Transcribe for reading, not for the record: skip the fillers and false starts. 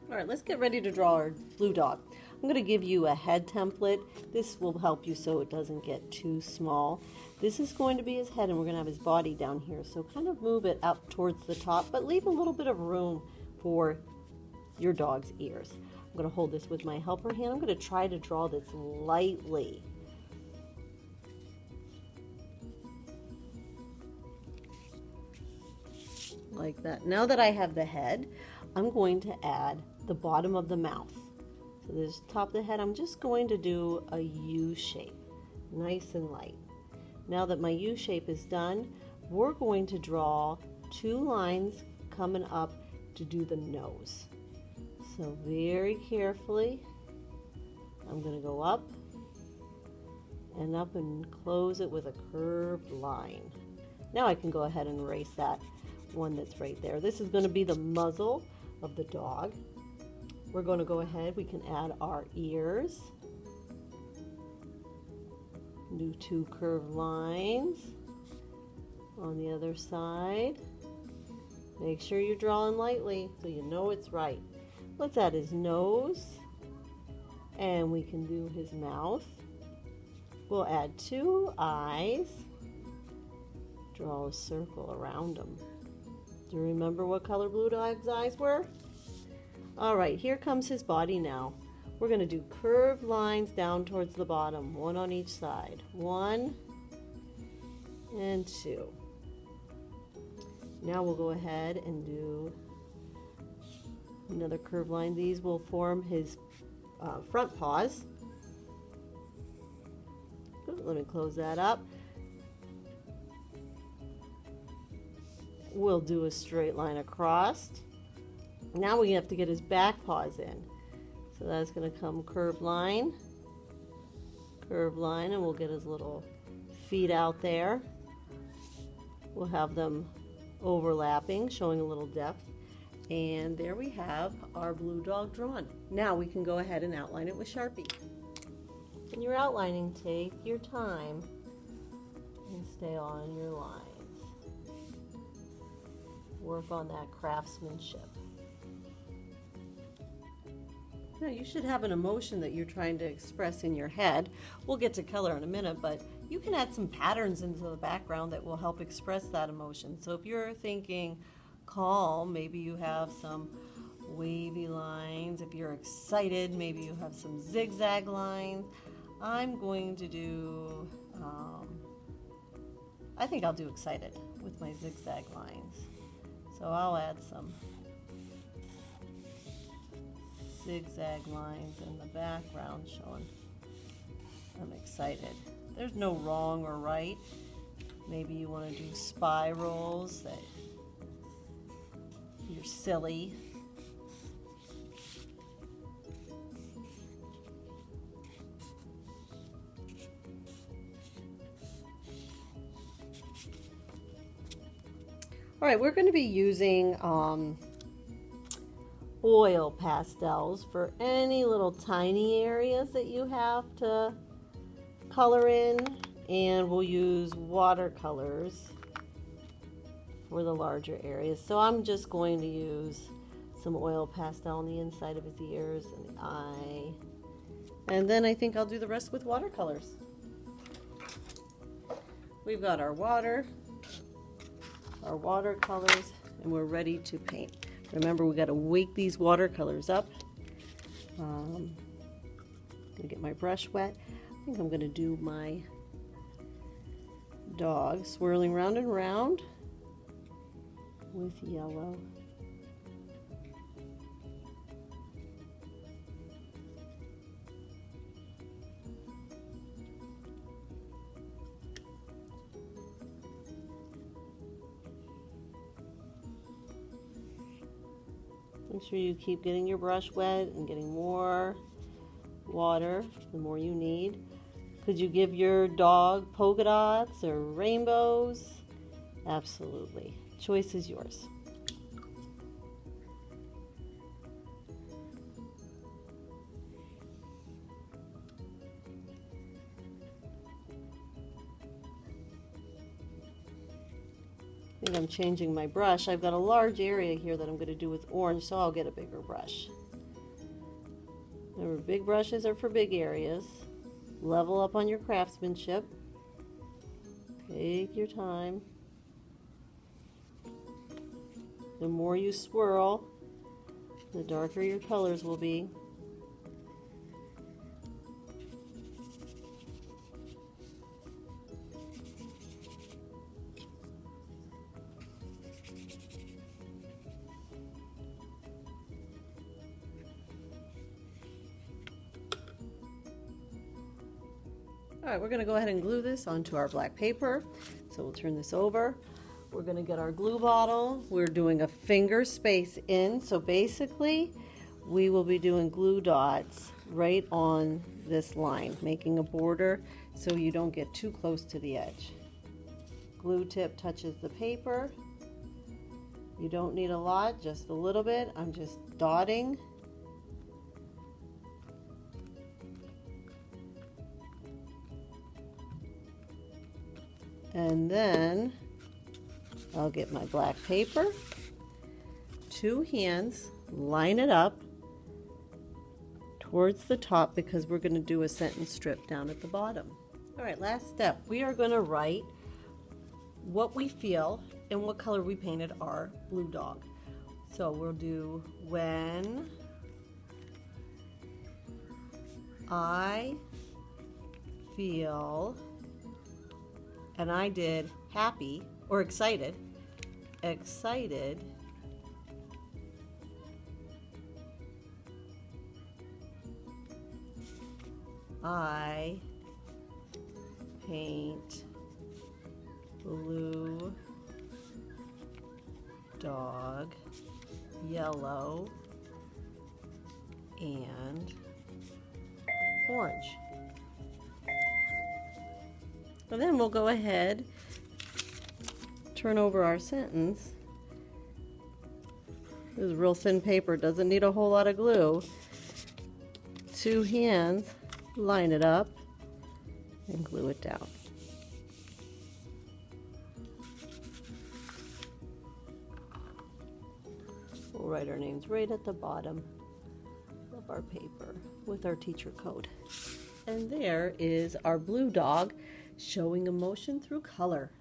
All right, let's get ready to draw our blue dog. I'm going to give you a head template. This will help you so it doesn't get too small. This is going to be his head, and we're going to have his body down here. So kind of move it up towards the top, but leave a little bit of room for your dog's ears. I'm going to hold this with my helper hand. I'm going to try to draw this lightly. Like that. Now that I have the head, I'm going to add the bottom of the mouth. So this top of the head, I'm just going to do a U shape, nice and light. Now that my U shape is done, we're going to draw two lines coming up to do the nose. So very carefully, I'm going to go up and close it with a curved line. Now I can go ahead and erase that one that's right there. This is going to be the muzzle of the dog. We're going to go ahead, we can add our ears. Do two curved lines on the other side. Make sure you're drawing lightly so you know it's right. Let's add his nose, and we can do his mouth. We'll add two eyes. Draw a circle around them. Do you remember what color Blue Dog's eyes were? All right, here comes his body now. We're going to do curved lines down towards the bottom, one on each side. 1 and 2. Now we'll go ahead and do another curved line. These will form his front paws. Let me close that up. We'll do a straight line across. Now we have to get his back paws in. So that's going to come curved line, and we'll get his little feet out there. We'll have them overlapping, showing a little depth. And there we have our blue dog drawn. Now we can go ahead and outline it with Sharpie. When you're outlining, take your time and stay on your lines. Work on that craftsmanship. Now you should have an emotion that you're trying to express in your head. We'll get to color in a minute, but you can add some patterns into the background that will help express that emotion. So if you're thinking calm, maybe you have some wavy lines. If you're excited, maybe you have some zigzag lines. I'm going to do, I think I'll do excited with my zigzag lines. So I'll add some zigzag lines in the background showing I'm excited. There's no wrong or right. Maybe you want to do spirals that you're silly. All right, we're going to be using oil pastels for any little tiny areas that you have to color in, and we'll use watercolors for the larger areas. So I'm just going to use some oil pastel on the inside of his ears and the eye, and then I think I'll do the rest with watercolors. We've got our watercolors, and we're ready to paint. Remember, we got to wake these watercolors up. I'm gonna get my brush wet. I think I'm gonna do my dog swirling round and round with yellow. Make sure you keep getting your brush wet and getting more water the more you need. Could you give your dog polka dots or rainbows? Absolutely. Choice is yours. I think I'm changing my brush. I've got a large area here that I'm going to do with orange, so I'll get a bigger brush. Remember, big brushes are for big areas. Level up on your craftsmanship. Take your time. The more you swirl, the darker your colors will be. All right, we're going to go ahead and glue this onto our black paper. So we'll turn this over. We're going to get our glue bottle. We're doing a finger space in. So basically, we will be doing glue dots right on this line, making a border so you don't get too close to the edge. Glue tip touches the paper. You don't need a lot, just a little bit. I'm just dotting. And then I'll get my black paper, 2 hands, line it up towards the top because we're going to do a sentence strip down at the bottom. All right, last step. We are going to write what we feel and what color we painted our blue dog. So we'll do when I feel, and I did happy or excited, I paint blue dog yellow and orange. And then we'll go ahead, turn over our sentence. This is real thin paper, doesn't need a whole lot of glue. 2 hands, line it up, and glue it down. We'll write our names right at the bottom of our paper with our teacher code. And there is our blue dog showing emotion through color.